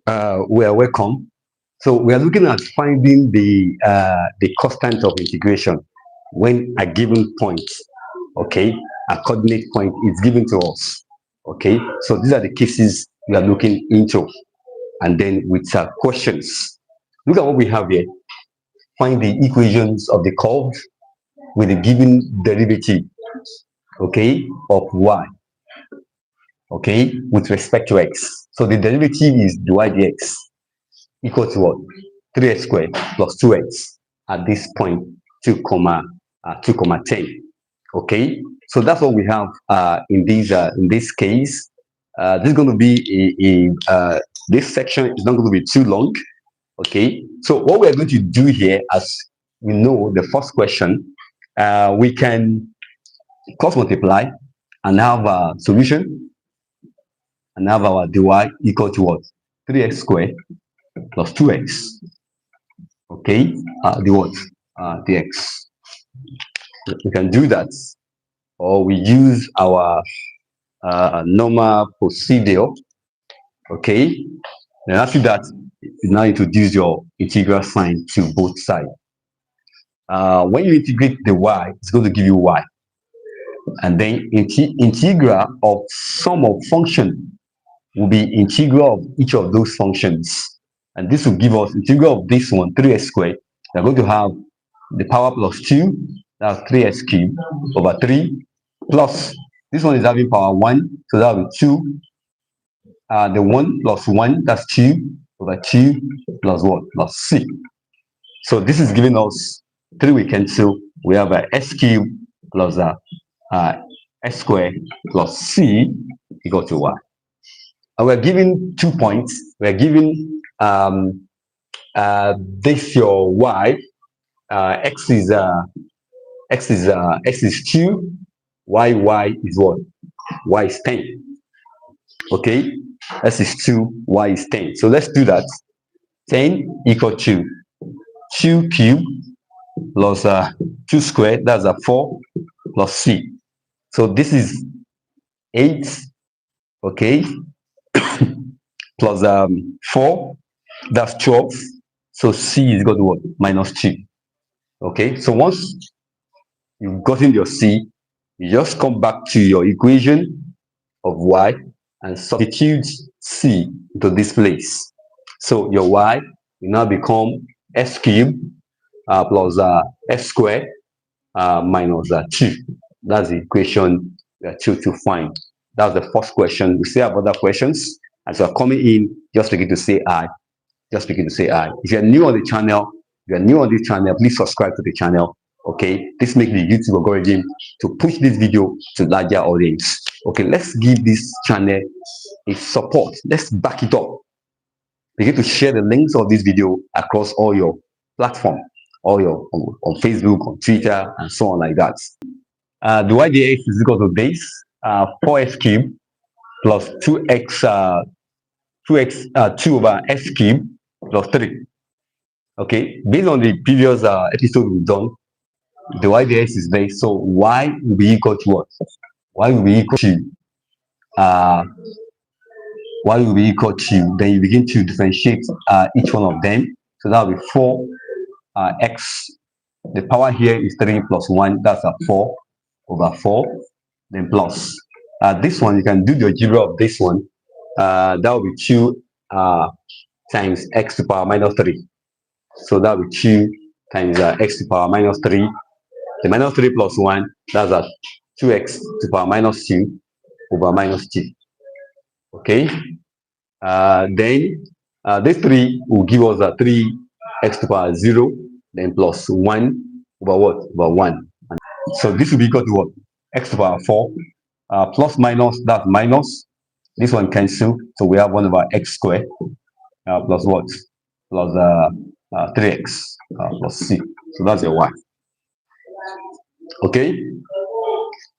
We are welcome. So we are looking at finding the constant of integration when a given point, okay, a coordinate point is given to us. Okay, so these are the cases we are looking into, and then with questions. Look at what we have here. Find the equations of the curve with a given derivative, okay, of y, okay, with respect to x. So the derivative is dy dx equal to what? 3x squared plus 2x at this point 2 comma 10. Okay, so that's what we have in this case. This is going to be this section is not going to be too long. Okay, so what we are going to do here, as we know, the first question, we can cross multiply and have a solution and have our dy equal to what? 3x squared plus 2x. Okay, the what? Dx. We can do that, or we use our normal procedure. Okay, then after that, you now introduce your integral sign to both sides. When you integrate the y, it's going to give you y, and then integral of sum of function will be integral of each of those functions, and this will give us integral of this one, 3x squared. We're going to have the power plus 2, that's 3x cubed over 3, plus this one is having power 1, so that will be 2. The 1 plus 1, that's 2 over 2 plus what? Plus c. So this is giving us 3 we cancel. We have a s cubed plus s squared plus c equal to y. And we're given 2 points. We're given this your y. X is 2. Y is what? Y is 10. Okay, x is 2, y is 10. So let's do that. 10 equal to 2 cubed plus 2 squared, that's a 4, plus c. So this is 8, okay, plus 4, that's 12. So c is equal to what? Minus 2. Okay, so once you've gotten your c, you just come back to your equation of y and substitute c into this place. So your y will now become s cubed plus s squared minus 2. That's the equation we are to find. That's the first question. We still have other questions. As you are coming in, just begin to say I. Just begin to say I. If you're new on the channel, please subscribe to the channel. Okay, this makes the YouTube algorithm to push this video to larger audience. Okay, let's give this channel a support. Let's back it up. Begin to share the links of this video across all your platforms, all your on Facebook, on Twitter, and so on like that. The y dx is equal to this 4x cubed plus 2x 2 over x cubed plus 3. Okay, based on the previous episode we've done, the y dx is there, so y will be equal to what? Y will be equal to then you begin to differentiate each one of them. So that will be 4 x. The power here is 3 plus 1, that's a 4 over 4. Then plus this one, you can do the algebra of this one. That will be 2 times x to the power minus 3. So that will be 2 times x to the power minus 3. The minus 3 plus 1, that's a 2x to the power minus 2 over minus 2. Okay. Then this 3 will give us a 3x to the power 0, then plus 1 over what? Over 1. And so this will be equal to what? X to the power 4. Plus minus, that's minus. This one cancel. So we have 1 over x squared plus what? Plus 3x plus c. So that's your y. Okay.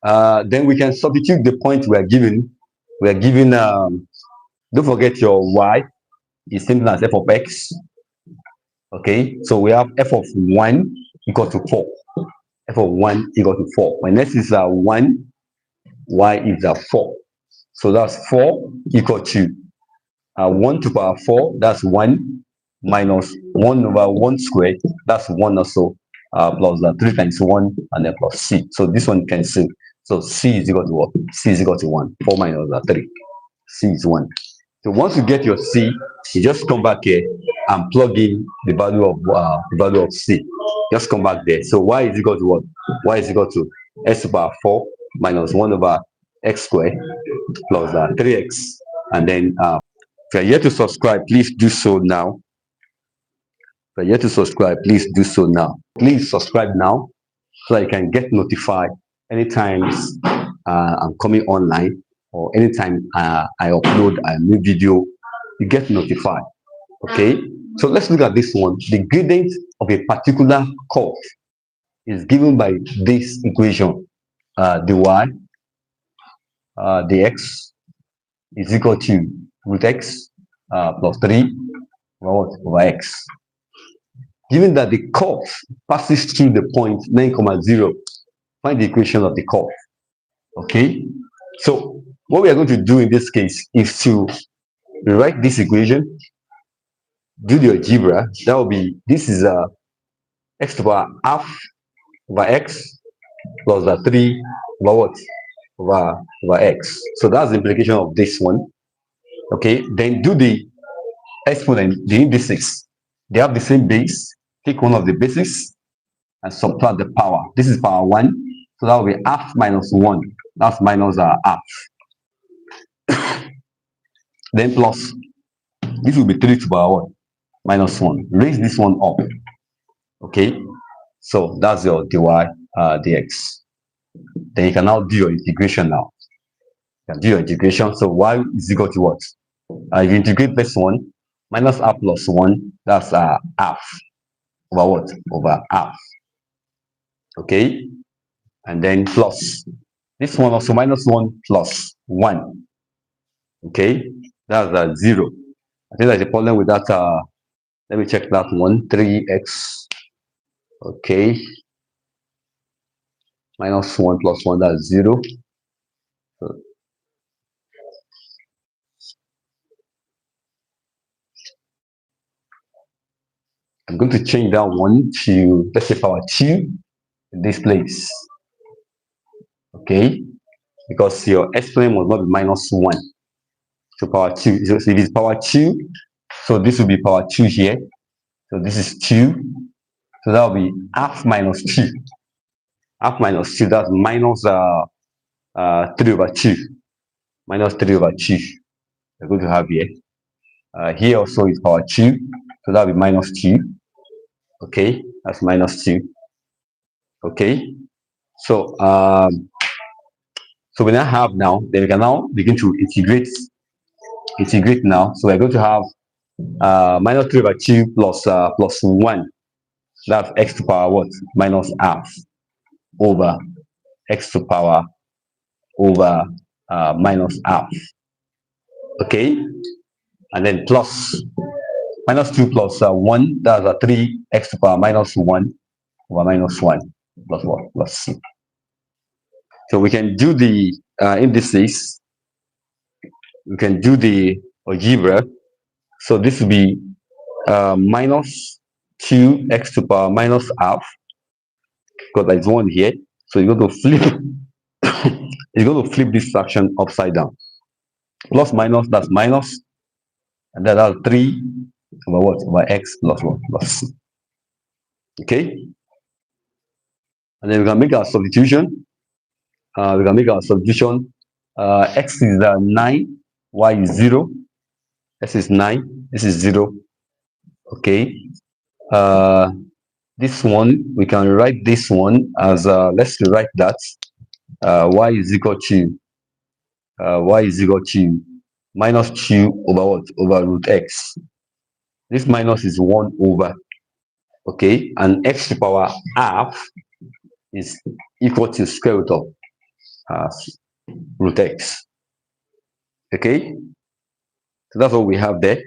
Then we can substitute the point we are given. We are given, don't forget your y is simple as f of x. Okay, so we have f of 1 equal to 4. F of 1 equal to 4. When x is 1, y is 4. So that's 4 equal to 1 to the power 4, that's 1, minus 1 over 1 squared, that's 1 also, plus 3 times 1, and then plus c. So this one can see. So c is equal to what? C is equal to 1. 4 minus 3. C is 1. So once you get your c, you just come back here and plug in the value of c. Just come back there. So y is equal to what? Y is equal to x to the power 4 minus 1 over x squared plus 3x. And then if you're yet to subscribe, please do so now. If you're yet to subscribe, please do so now. Please subscribe now so that you can get notified anytime I'm coming online, or anytime I upload a new video, you get notified. Okay, so let's look at this one. The gradient of a particular curve is given by this equation. The y dx is equal to root x plus 3 over x. Given that the curve passes through the point 9, 0, find the equation of the curve. Okay, so what we are going to do in this case is to rewrite this equation, do the algebra. That will be, this is x to the power half over x plus 3 over what? Over x. So that's the implication of this one. Okay, then do the exponent, the indices. They have the same base. Take one of the bases and subtract the power. This is power 1. So that will be half minus 1. That's minus half. Then plus, this will be 3 to the power 1 minus 1. Raise this one up. Okay, so that's your dy dx. Then you can now do your integration now. You can do your integration. So y is equal to what? If you integrate this one, minus half plus 1, that's half over what? Over half. Okay, and then plus this one also, minus 1 plus 1. Okay, that's 0. I think there's a problem with that. Let me check that one. 3x. Okay, minus 1 plus 1, that's 0. So, I'm going to change that one to, let's say, power 2 in this place. Okay, because your exponent must not be minus 1. So power 2. So if it's power 2, so this will be power 2 here. So this is 2. So that will be half minus 2. Half minus 2, that's minus 3 over 2. Minus 3 over 2. We're going to have here. Here also is power 2. So that will be minus 2. Okay, that's minus 2. Okay. So so we now have now, then we can now begin to integrate now. So we're going to have minus 3 over 2 plus 1. That's x to the power what? Minus half over x to the power over minus half. Okay, and then plus minus 2 plus 1, that's 3 x to the power minus 1 over minus 1 plus what? Plus c. So we can do the indices. We can do the algebra. So this will be minus 2x to the power minus half, because there's 1 here. So you're going to flip you're going to flip this fraction upside down. Plus minus, that's minus, and then that's 3 over what? Over x plus 1 plus c. Okay, and then we can make our substitution. X is 9, y is 0, x is 9, this is 0. Okay, this one we can write this one as let's rewrite that y is equal to minus 2 over what? Over root x. This minus is 1 over. Okay, and x to the power half is equal to square root of root x. Okay, so that's what we have there,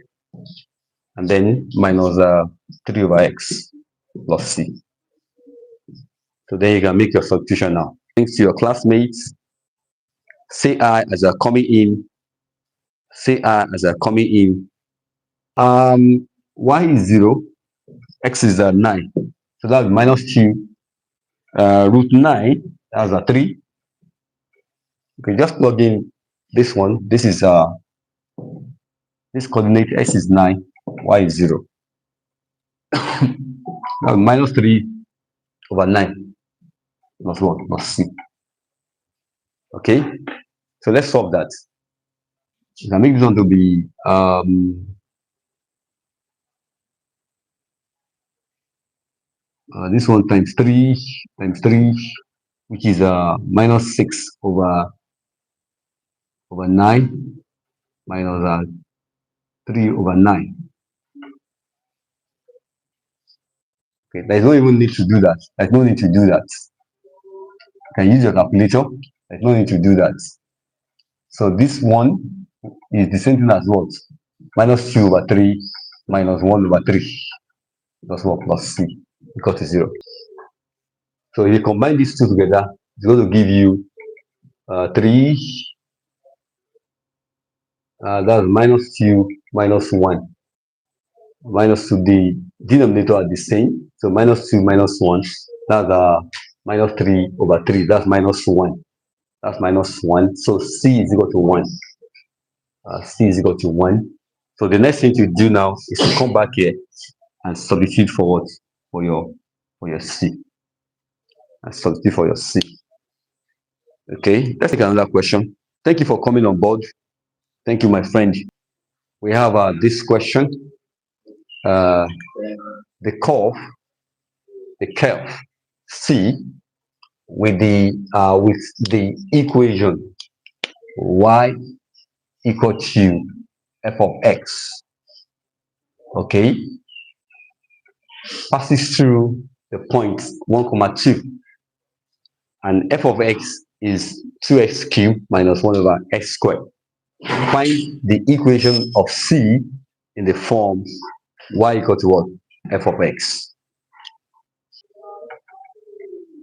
and then minus 3 over x plus c. So then you can make your substitution now. Thanks to your classmates. Say I as you're coming in. say r as a coming in. Y is 0, x is 9. So that's minus 2. Root 9, that's a 3. You can just plug in this one. This is this coordinate, x is 9, y is 0. Now minus 3 over 9 plus what? Plus c. Okay, so let's solve that. You can make this one to be this one times 3, which is minus 6 over 9 minus 3 over 9. Okay, there's no even need to do that. There's no need to do that. You can use your calculator. There's no need to do that. So this one is the same thing as what? Minus 2 over 3 minus 1 over 3 plus what? Plus c equal to 0. So if you combine these two together, it's going to give you 3. That's minus 2 minus 1. Minus 2, the denominator are the same. So minus 2 minus 1, that's minus 3 over 3. That's minus 1. That's minus 1. So c is equal to 1. C is equal to 1. So the next thing to do now is to come back here and substitute for what? For your c. And substitute for your c. Okay, let's take another question. Thank you for coming on board. Thank you, my friend. We have this question. The curve C with the equation y equal to f of x, okay, passes through the point 1, 2, and f of x is 2x cubed minus 1 over x squared. Find the equation of C in the form y equal to what? F of x.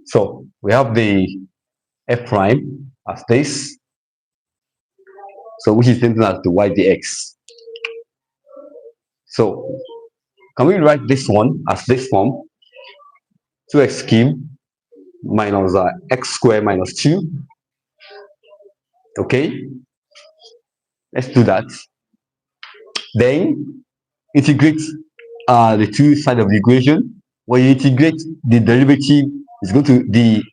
So we have the f prime as this, so which is same as the y dx. So can we write this one as this form? 2x cubed minus x squared minus 2. Okay, let's do that. Then integrate the two sides of the equation. When you integrate, the derivative is going to the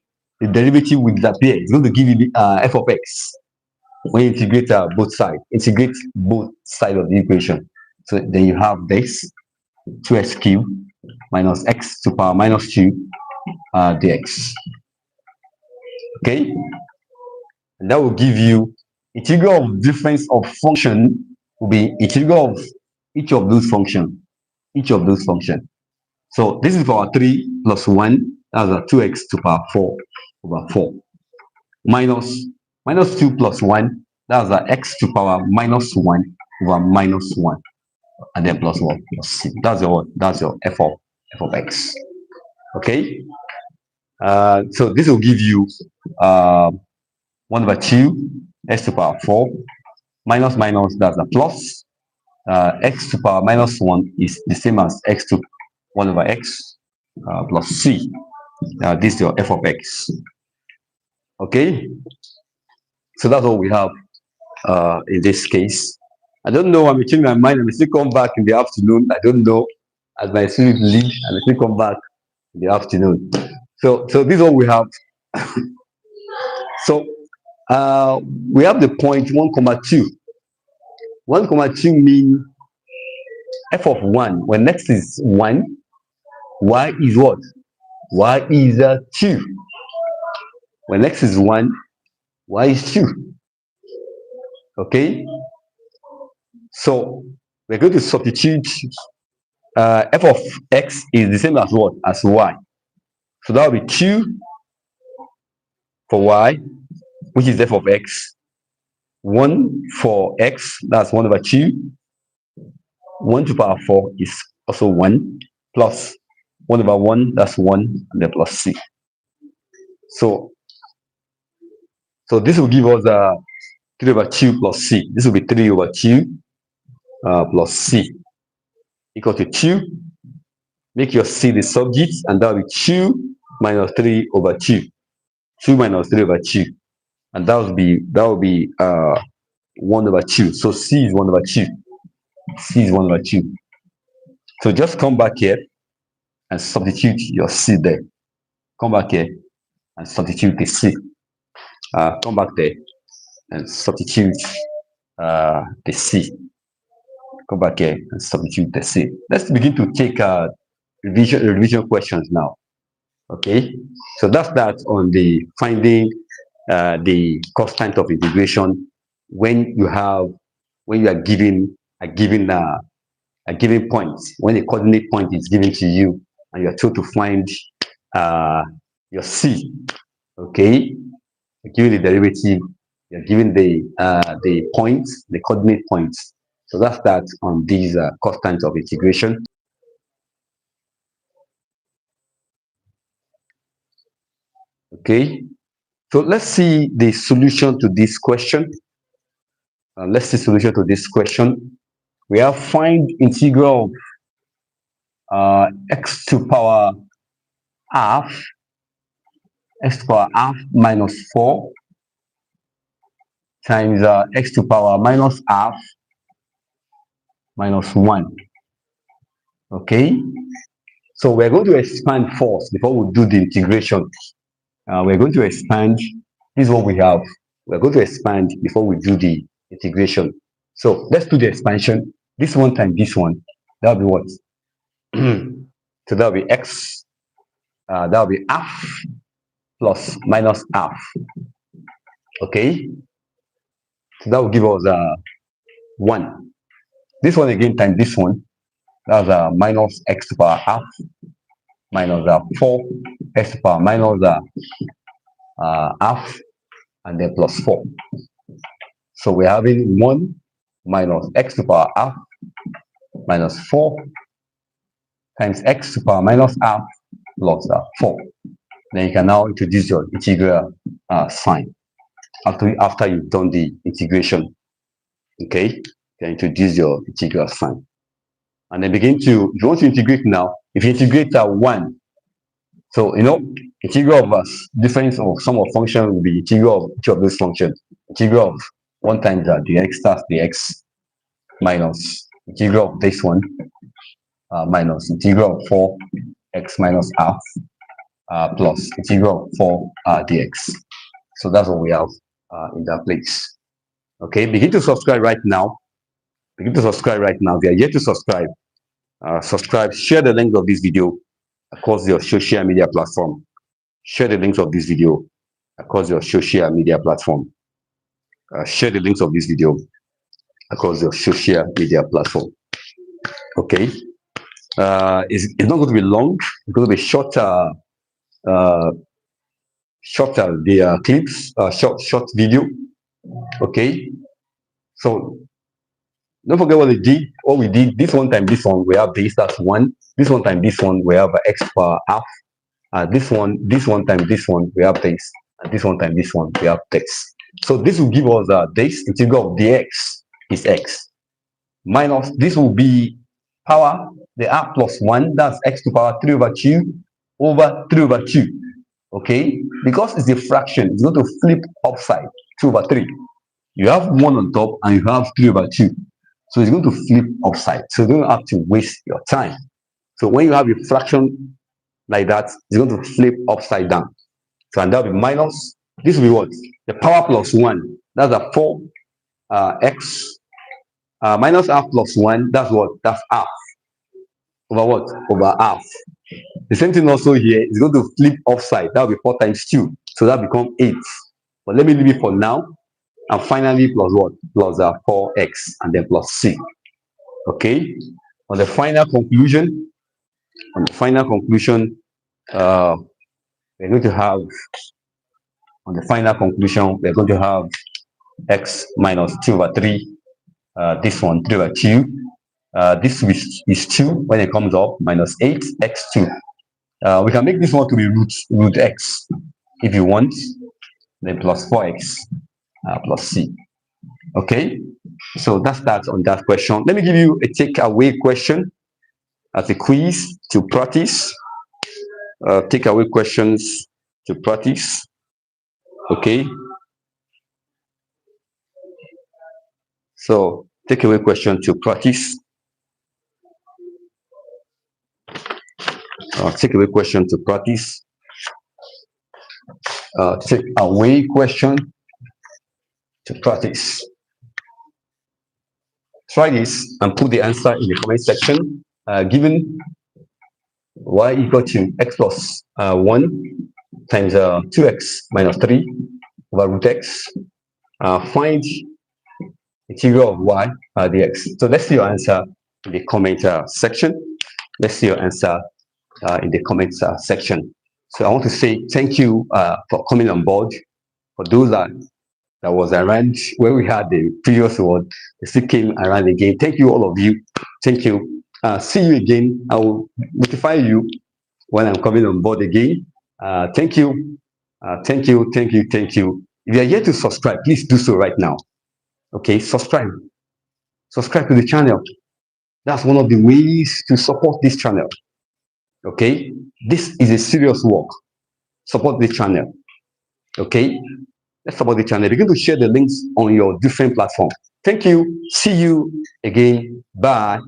derivative will disappear. It's going to give you the f of x. When you integrate both sides, integrate both sides of the equation. So then you have this 2x cubed minus x to power minus 2 dx. Okay, and that will give you integral of difference of function will be integral of each of those functions. So this is for our 3 plus 1, that's a 2x to power 4 over 4. Minus 2 plus 1, that's a x to power minus 1 over minus 1. And then plus 1 plus c. That's your f of x. Okay? So this will give you 1 over 2, x to power 4, minus, that's a plus. X to power minus 1 is the same as x to 1 over x plus c. This is your f of x. Okay, so that's what we have in this case. I don't know, I'm changing my mind. I may still come back in the afternoon. I don't know. As my student lead, I may still come back in the afternoon. So this is what we have. So we have the point 1, 2. 1, 2 mean f of 1. When x is 1, y is what? Y is 2. When x is 1, y is 2. Okay? So we're going to substitute f of x is the same as what? As y. So that will be 2 for y, which is f of x. 1 for x, that's 1 over 2. 1 to the power 4 is also 1, plus 1 over 1, that's 1, and then plus c. So this will give us 3 over 2 plus c. This will be 3 over 2 plus c equal to 2. Make your c the subject, and that will be 2 minus 3 over 2. 2 minus 3 over 2. And that will be 1 over 2. So c is 1 over 2. C is 1 over 2. So just come back here and substitute your c there. Come back here and substitute the c. Come back there and substitute the c. Come back here and substitute the c. Let's begin to take revision questions now. Okay, so that's that on the finding the constant of integration when you are given a given point, when a coordinate point is given to you and you are told to find your c. Okay, you're given the derivative, you're given the points, the coordinate points. So that's that on these constants of integration. Okay, so let's see the solution to this question. Let's see solution to this question. We have find integral of x to power half, x to power half minus 4 times x to power minus half minus 1. Okay, so we're going to expand first before we do the integration. We're going to expand. This is what we have. We're going to expand before we do the integration. So let's do the expansion. This one times this one, that'll be what? So that'll be x. That'll be half plus minus half. Okay. So that will give us 1. This one again times this one. That's minus x to the power half minus 4 x to the power minus half, and then plus 4. So we're having 1 minus x to the power half minus 4 times x to the power minus half plus 4. Then you can now introduce your integral sign after you've done the integration. Okay, you can introduce your integral sign. And then begin to, if you want to integrate now, if you integrate 1, so integral of difference of sum of function will be integral of each of those functions. Integral of 1 times dx, that's dx, minus integral of this one, minus integral of 4x minus half, plus integral of 4 dx. So that's what we have in that place. Okay, begin to subscribe right now. Begin to subscribe right now. If you are yet to subscribe, subscribe, share the link of this video across your social media platform. Share the links of this video across your social media platform. Share the links of this video across your social media platform. Okay, it's not going to be long. It's going to be shorter. Shorter the clips, short video. Okay, so don't forget what we did. What we did, this one time this one we have this, that's 1. This one time this one we have x power half. This one time this one we have this, and this one time this one we have this. So this will give us this integral of dx is x minus this will be power the half plus 1, that's x to power 3 over 2 over 3 over 2. Okay, because it's a fraction, it's going to flip upside 2 over 3. You have 1 on top and you have 3 over 2. So it's going to flip upside. So you don't have to waste your time. So when you have a fraction like that, it's going to flip upside down. So and that'll be minus, this will be what? The power plus 1. That's a 4 x minus half plus 1. That's what? That's half. Over what? Over half. The same thing also here is going to flip upside. That will be 4 times 2. So that becomes 8. But let me leave it for now. And finally, plus what? Plus 4x and then plus c. Okay. On the final conclusion, we're going to have, x minus 2 over 3. This one 3 over 2. This is 2 when it comes up, minus 8 x2. We can make this one to be root x if you want, then plus 4x plus c. Okay, so that's that on that question. Let me give you a takeaway question as a quiz to practice. Takeaway questions to practice. Okay, so takeaway question to practice. Takeaway question to practice. Takeaway question to practice. Try this and put the answer in the comment section. Given y equal to x plus 1 times 2x minus 3 over root x. Find integral of y dx. So let's see your answer in the comment section. Let's see your answer in the comments section. So I want to say thank you for coming on board. For those that was around where we had the previous one, they still came around again. Thank you, all of you. Thank you. See you again. I will notify you when I'm coming on board again. Thank you. Thank you. Thank you. Thank you. If you are yet to subscribe, please do so right now. Okay, subscribe. Subscribe to the channel. That's one of the ways to support this channel. Okay, this is a serious work. Support the channel. Okay, let's support the channel. Begin to share the links on your different platforms. Thank you. See you again. Bye.